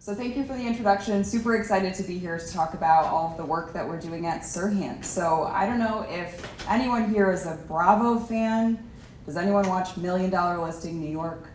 So thank you for the introduction. Super excited to be here to talk about all of the work that we're doing at Sirhan. So I don't know if anyone here is a Bravo fan. Does anyone watch $1 Million Listing New York?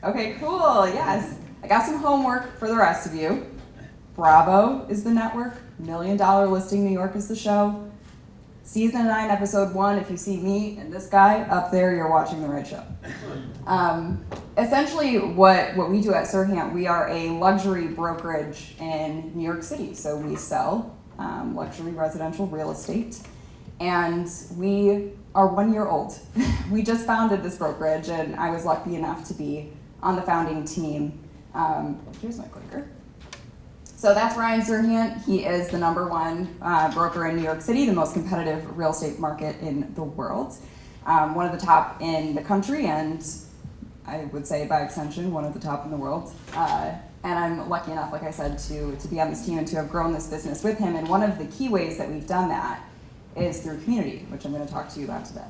Okay, cool, yes. I got some homework for the rest of you. Bravo is the network, $1 Million Listing New York is the show. Season 9, episode 1, if you see me and this guy up there, you're watching the right show. Essentially, what we do at Sirhan, we are a luxury brokerage in New York City. So we sell luxury residential real estate, and we are 1 year old. We just founded this brokerage, and I was lucky enough to be on the founding team. Here's my clicker. So that's Ryan Sirhan. He is the #1 broker in New York City, the most competitive real estate market in the world. One of the top in the country, and I would say by extension, one of the top in the world. And I'm lucky enough, like I said, to be on this team and to have grown this business with him. And one of the key ways that we've done that is through community, which I'm going to talk to you about today.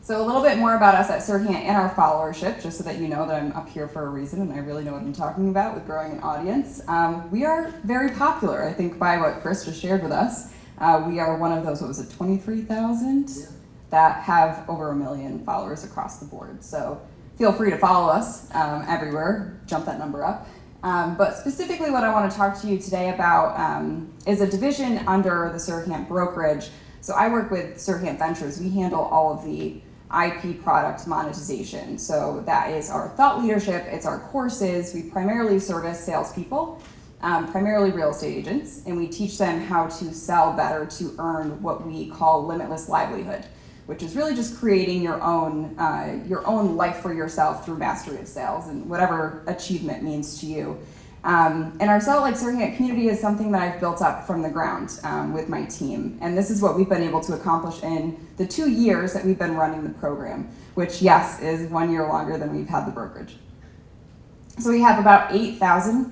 So a little bit more about us at Sirhan and our followership, just so that you know that I'm up here for a reason and I really know what I'm talking about with growing an audience. We are very popular, I think, by what Chris just shared with us. We are one of those, 23,000 that have over 1 million followers across the board. So feel free to follow us everywhere, jump that number up. But specifically what I want to talk to you today about is a division under the Sirhan brokerage. So I work with Sirhan Ventures. We handle all of the IP product monetization. So that is our thought leadership, it's our courses. We primarily service salespeople, primarily real estate agents, and we teach them how to sell better to earn what we call limitless livelihood, which is really just creating your own life for yourself through mastery of sales and whatever achievement means to you. And our Salt Lake Sirhan community is something that I've built up from the ground with my team. And this is what we've been able to accomplish in the 2 years that we've been running the program, which, yes, is 1 year longer than we've had the brokerage. So we have about 8,000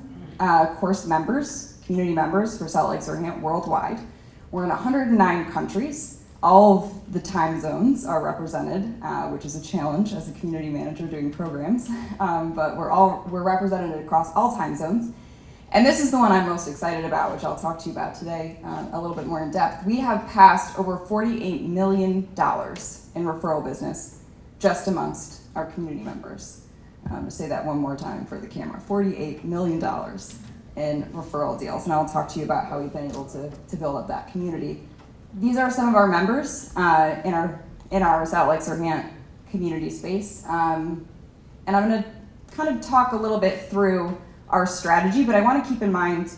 course members, community members for Salt Lake Sirhan worldwide. We're in 109 countries. All of the time zones are represented, which is a challenge as a community manager doing programs, but we're represented across all time zones. And this is the one I'm most excited about, which I'll talk to you about today a little bit more in depth. We have passed over $48 million in referral business just amongst our community members. I'm going to say that one more time for the camera, $48 million in referral deals. And I'll talk to you about how we've been able to build up that community. These are some of our members in our Salt Lake Sirhan community space. And I'm going to kind of talk a little bit through our strategy, but I want to keep in mind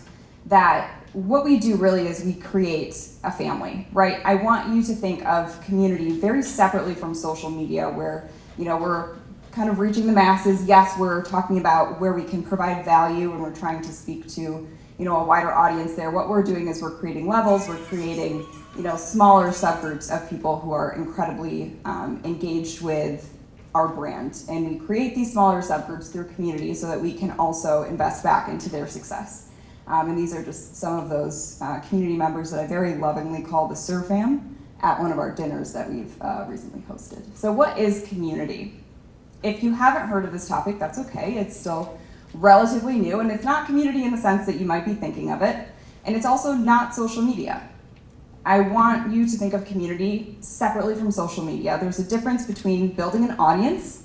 that what we do really is we create a family, right? I want you to think of community very separately from social media, where we're kind of reaching the masses. Yes, we're talking about where we can provide value and we're trying to speak to a wider audience there. What we're doing is we're creating levels, we're creating smaller subgroups of people who are incredibly engaged with our brand. And we create these smaller subgroups through community so that we can also invest back into their success. And these are just some of those community members that I very lovingly call the Sirfam at one of our dinners that we've recently hosted. So what is community? If you haven't heard of this topic, that's okay. It's still relatively new, and it's not community in the sense that you might be thinking of it. And it's also not social media. I want you to think of community separately from social media. There's a difference between building an audience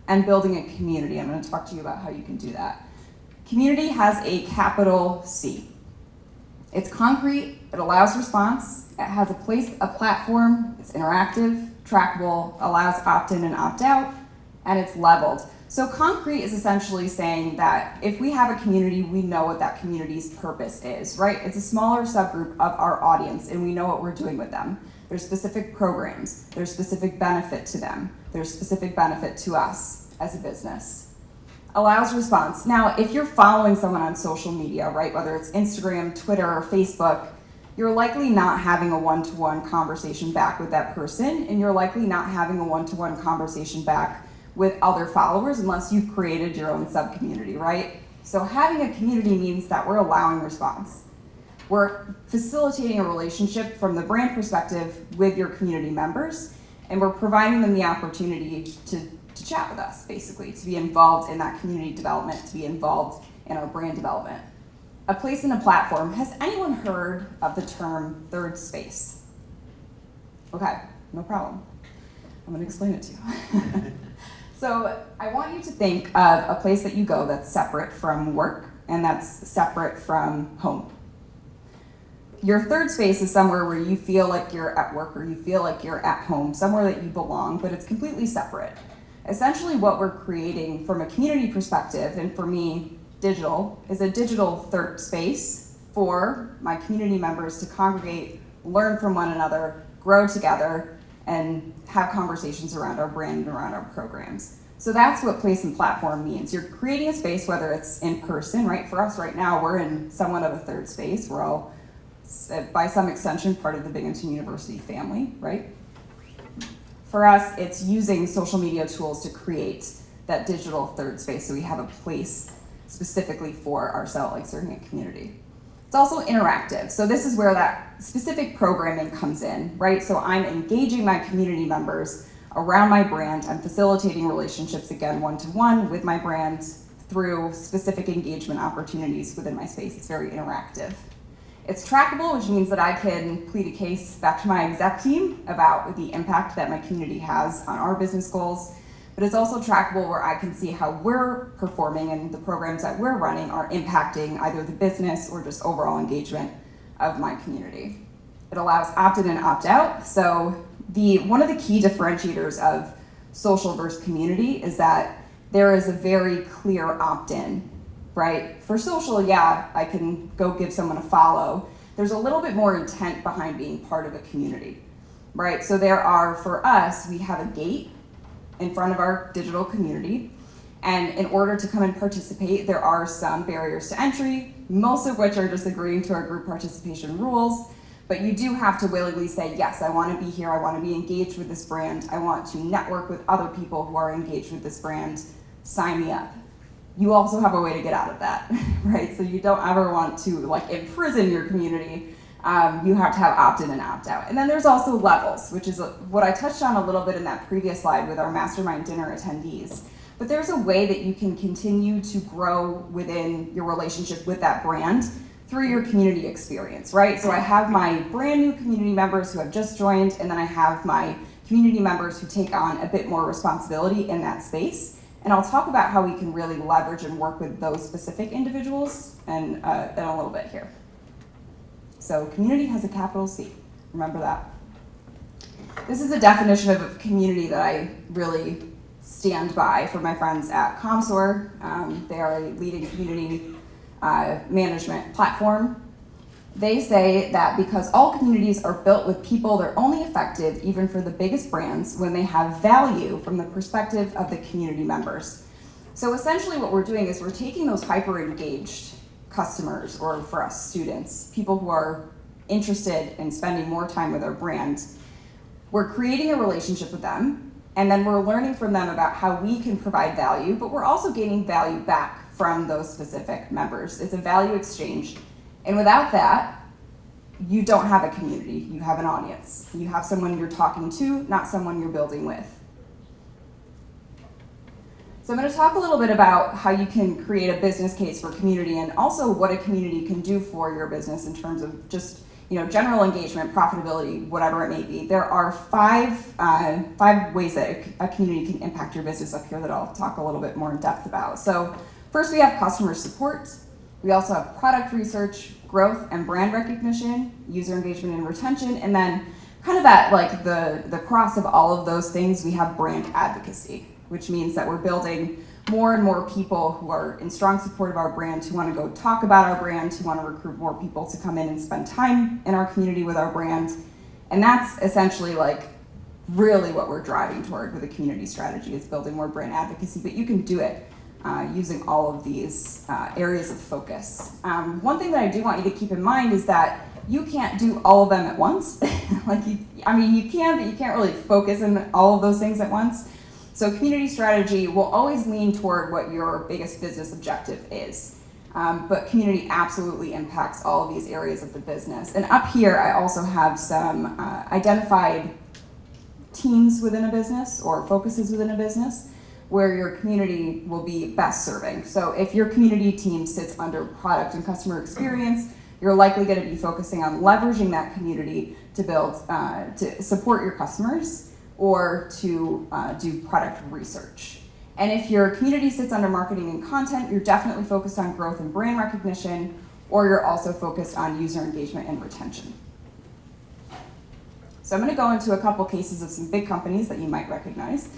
and building a community. I'm going to talk to you about how you can do that. Community has a capital C. It's concrete, it allows response, it has a platform, it's interactive, trackable, allows opt-in and opt-out, and it's leveled. So concrete is essentially saying that if we have a community, we know what that community's purpose is, right? It's a smaller subgroup of our audience, and we know what we're doing with them. There's specific programs, there's specific benefit to them, there's specific benefit to us as a business. Allows response. Now, if you're following someone on social media, right, whether it's Instagram, Twitter, or Facebook, you're likely not having a one-to-one conversation back with that person, and you're likely not having a one-to-one conversation back with other followers unless you've created your own sub-community, right? So having a community means that we're allowing response. We're facilitating a relationship from the brand perspective with your community members, and we're providing them the opportunity to chat with us, basically, to be involved in that community development, to be involved in our brand development. A place and a platform. Has anyone heard of the term third space? Okay, no problem. I'm going to explain it to you. So I want you to think of a place that you go that's separate from work and that's separate from home. Your third space is somewhere where you feel like you're at work or you feel like you're at home, somewhere that you belong, but it's completely separate. Essentially what we're creating from a community perspective, and for me, digital, is a digital third space for my community members to congregate, learn from one another, grow together, and have conversations around our brand and around our programs. So that's what place and platform means. You're creating a space, whether it's in person, right? For us right now, we're in somewhat of a third space. We're all, by some extension, part of the Binghamton University family, right? For us, it's using social media tools to create that digital third space so we have a place specifically for our Salt Lake Surrogate community. It's also interactive. So this is where that specific programming comes in, right? So I'm engaging my community members around my brand. I'm facilitating relationships, again, one-to-one with my brand through specific engagement opportunities within my space. It's very interactive. It's trackable, which means that I can plead a case back to my exec team about the impact that my community has on our business goals. But it's also trackable where I can see how we're performing and the programs that we're running are impacting either the business or just overall engagement of my community. It allows opt-in and opt-out. So one of the key differentiators of social versus community is that there is a very clear opt-in, right? For social, yeah, I can go give someone a follow. There's a little bit more intent behind being part of a community, right? So for us, we have a gate in front of our digital community. And in order to come and participate, there are some barriers to entry, most of which are just agreeing to our group participation rules. But you do have to willingly say, yes, I want to be here, I want to be engaged with this brand, I want to network with other people who are engaged with this brand, sign me up. You also have a way to get out of that, right? So you don't ever want to imprison your community. You have to have opt-in and opt-out. And then there's also levels, which is what I touched on a little bit in that previous slide with our mastermind dinner attendees. But there's a way that you can continue to grow within your relationship with that brand through your community experience, right? So I have my brand new community members who have just joined, and then I have my community members who take on a bit more responsibility in that space. And I'll talk about how we can really leverage and work with those specific individuals in a little bit here. So community has a capital C, remember that. This is a definition of a community that I really stand by for my friends at ComSor. They are a leading community management platform. They say that because all communities are built with people, they're only effective, even for the biggest brands, when they have value from the perspective of the community members. So essentially what we're doing is we're taking those hyper-engaged customers, or for us, students, people who are interested in spending more time with our brand. We're creating a relationship with them, and then we're learning from them about how we can provide value, but we're also gaining value back from those specific members. It's a value exchange. And without that, you don't have a community, you have an audience. You have someone you're talking to, not someone you're building with. So I'm going to talk a little bit about how you can create a business case for community and also what a community can do for your business in terms of just general engagement, profitability, whatever it may be. There are five ways that a community can impact your business up here that I'll talk a little bit more in depth about. So first we have customer support. We also have product research, growth and brand recognition, user engagement and retention, and then kind of at the cross of all of those things, we have brand advocacy, which means that we're building more and more people who are in strong support of our brand, who want to go talk about our brand, who want to recruit more people to come in and spend time in our community with our brand. And that's essentially really what we're driving toward with a community strategy, is building more brand advocacy, but you can do it using all of these areas of focus. One thing that I do want you to keep in mind is that you can't do all of them at once. You can, but you can't really focus on all of those things at once. So community strategy will always lean toward what your biggest business objective is. But community absolutely impacts all of these areas of the business. And up here, I also have some identified teams within a business or focuses within a business. where your community will be best serving. So if your community team sits under product and customer experience, you're likely going to be focusing on leveraging that community to build, to support your customers or to do product research. And if your community sits under marketing and content, you're definitely focused on growth and brand recognition, or you're also focused on user engagement and retention. So I'm going to go into a couple cases of some big companies that you might recognize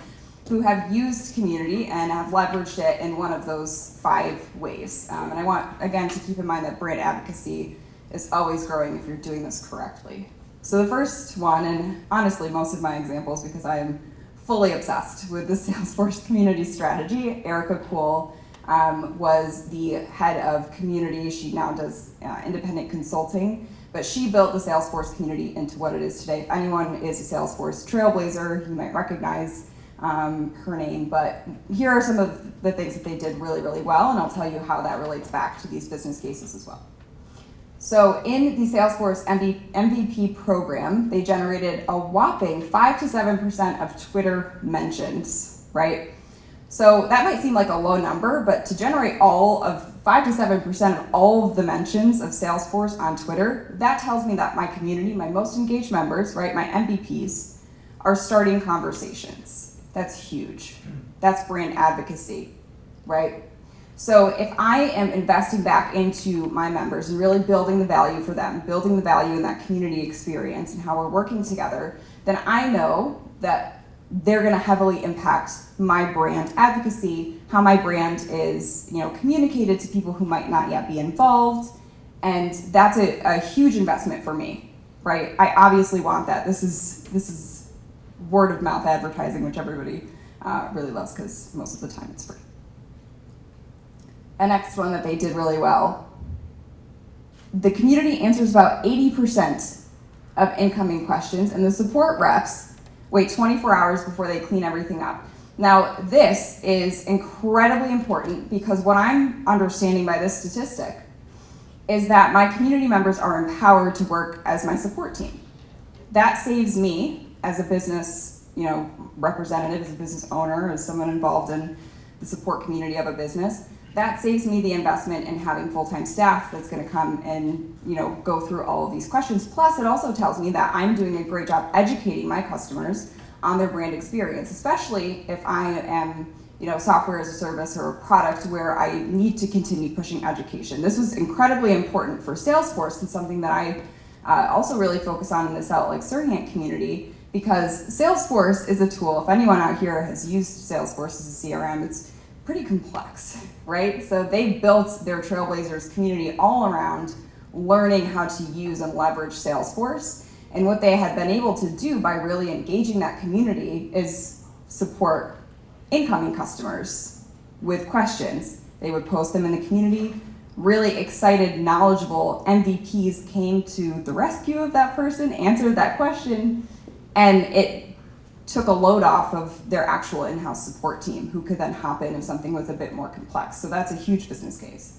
who have used community and have leveraged it in one of those 5 ways. And I want, again, to keep in mind that brand advocacy is always growing if you're doing this correctly. So the first one, and honestly most of my examples because I am fully obsessed with the Salesforce community strategy. Erica Kuhl was the head of community. She now does independent consulting, but she built the Salesforce community into what it is today. If anyone is a Salesforce trailblazer, you might recognize her name, but here are some of the things that they did really, really well, and I'll tell you how that relates back to these business cases as well. So in the Salesforce MVP program, they generated a whopping 5 to 7% of Twitter mentions, right? So that might seem like a low number, but to generate all of 5 to 7% of all of the mentions of Salesforce on Twitter, that tells me that my community, my most engaged members, right, my MVPs, are starting conversations. That's huge. That's brand advocacy, right? So if I am investing back into my members and really building the value for them, building the value in that community experience and how we're working together, then I know that they're going to heavily impact my brand advocacy, how my brand is, communicated to people who might not yet be involved, and that's a huge investment for me, right? I obviously want that. This is word of mouth advertising, which everybody really loves because most of the time it's free. A next one that they did really well, the community answers about 80% of incoming questions, and the support reps wait 24 hours before they clean everything up. Now, this is incredibly important because what I'm understanding by this statistic is that my community members are empowered to work as my support team. That saves me as a business, representative, as a business owner, as someone involved in the support community of a business. That saves me the investment in having full-time staff that's going to come and go through all of these questions. Plus, it also tells me that I'm doing a great job educating my customers on their brand experience, especially if I am software as a service or a product where I need to continue pushing education. This was incredibly important for Salesforce and something that I also really focus on in the Salt Lake Sirhan community, because Salesforce is a tool. If anyone out here has used Salesforce as a CRM, it's pretty complex, right? So they built their Trailblazers community all around learning how to use and leverage Salesforce. And what they had been able to do by really engaging that community is support incoming customers with questions. They would post them in the community. Really excited, knowledgeable MVPs came to the rescue of that person, answered that question, and it took a load off of their actual in-house support team who could then hop in if something was a bit more complex. So that's a huge business case.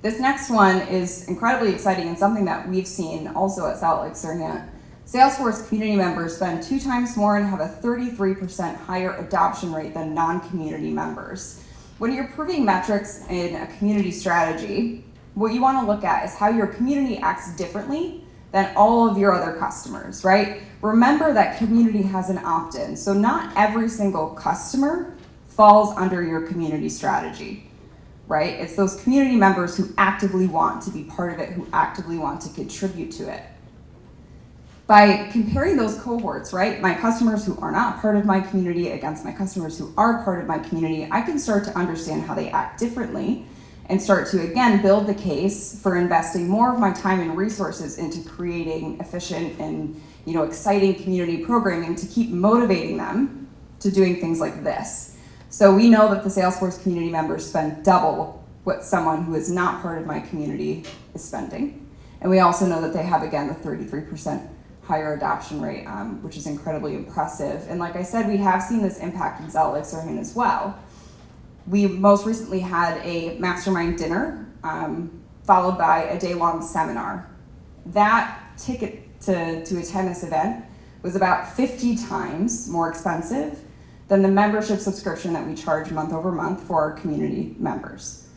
This next one is incredibly exciting and something that we've seen also at Salt Lake Sirhan. Salesforce community members spend 2 times more and have a 33% higher adoption rate than non-community members. When you're proving metrics in a community strategy, what you want to look at is how your community acts differently than all of your other customers, right? Remember that community has an opt-in, so not every single customer falls under your community strategy, right? It's those community members who actively want to be part of it, who actively want to contribute to it. By comparing those cohorts, right, my customers who are not part of my community against my customers who are part of my community, I can start to understand how they act differently and start to, again, build the case for investing more of my time and resources into creating efficient and exciting community programming to keep motivating them to doing things like this. So we know that the Salesforce community members spend double what someone who is not part of my community is spending. And we also know that they have, again, the 33% higher adoption rate, which is incredibly impressive. And like I said, we have seen this impact in Salt Lake Sirhan as well. We most recently had a mastermind dinner followed by a day-long seminar. That ticket to attend this event was about 50 times more expensive than the membership subscription that we charge month over month for our community members.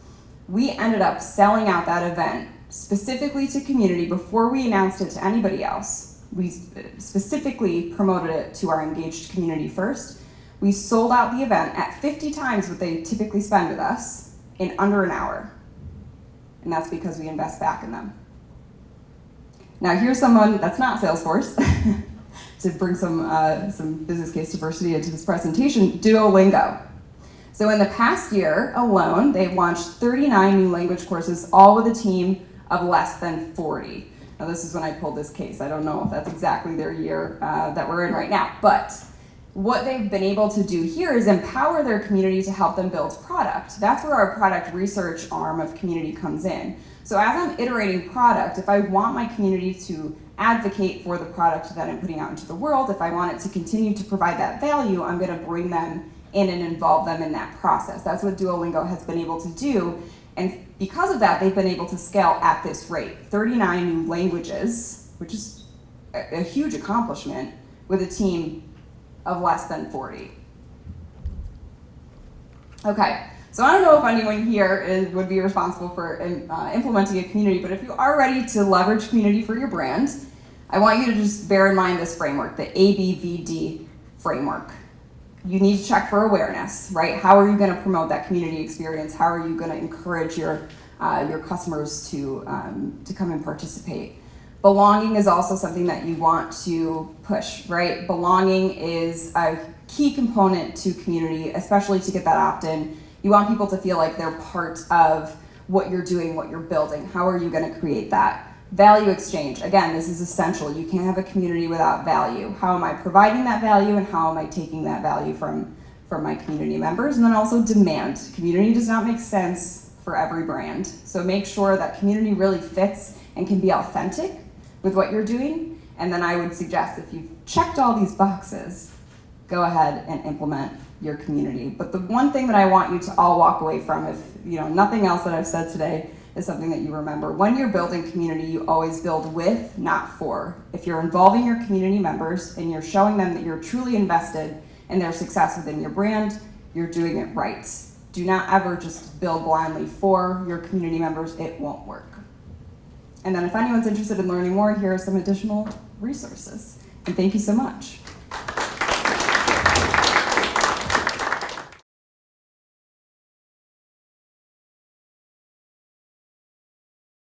We ended up selling out that event specifically to community before we announced it to anybody else. We specifically promoted it to our engaged community first. We sold out the event at 50 times what they typically spend with us in under an hour. And that's because we invest back in them. Now here's someone that's not Salesforce to bring some business case diversity into this presentation, Duolingo. So in the past year alone, they've launched 39 new language courses, all with a team of less than 40. Now this is when I pulled this case. I don't know if that's exactly their year that we're in right now, but what they've been able to do here is empower their community to help them build product. That's where our product research arm of community comes in. So as I'm iterating product, if I want my community to advocate for the product that I'm putting out into the world, if I want it to continue to provide that value, I'm going to bring them in and involve them in that process. That's what Duolingo has been able to do. And because of that, they've been able to scale at this rate. 39 new languages, which is a huge accomplishment with a team of less than 40. Okay, so I don't know if anyone here would be responsible for implementing a community, but if you are ready to leverage community for your brand, I want you to just bear in mind this framework, the ABVD framework. You need to check for awareness, right? How are you going to promote that community experience? How are you going to encourage your customers to come and participate? Belonging is also something that you want to push, right? Belonging is a key component to community, especially to get that opt-in. You want people to feel like they're part of what you're doing, what you're building. How are you going to create that? Value exchange. Again, this is essential. You can't have a community without value. How am I providing that value, and how am I taking that value from my community members? And then also demand. Community does not make sense for every brand. So make sure that community really fits and can be authentic with what you're doing. And then I would suggest, if you've checked all these boxes, go ahead and implement your community. But the one thing that I want you to all walk away from, if nothing else that I've said today is something that you remember, when you're building community, you always build with, not for. If you're involving your community members and you're showing them that you're truly invested in their success within your brand, you're doing it right. Do not ever just build blindly for your community members. It won't work. And then if anyone's interested in learning more, here are some additional resources. And thank you so much.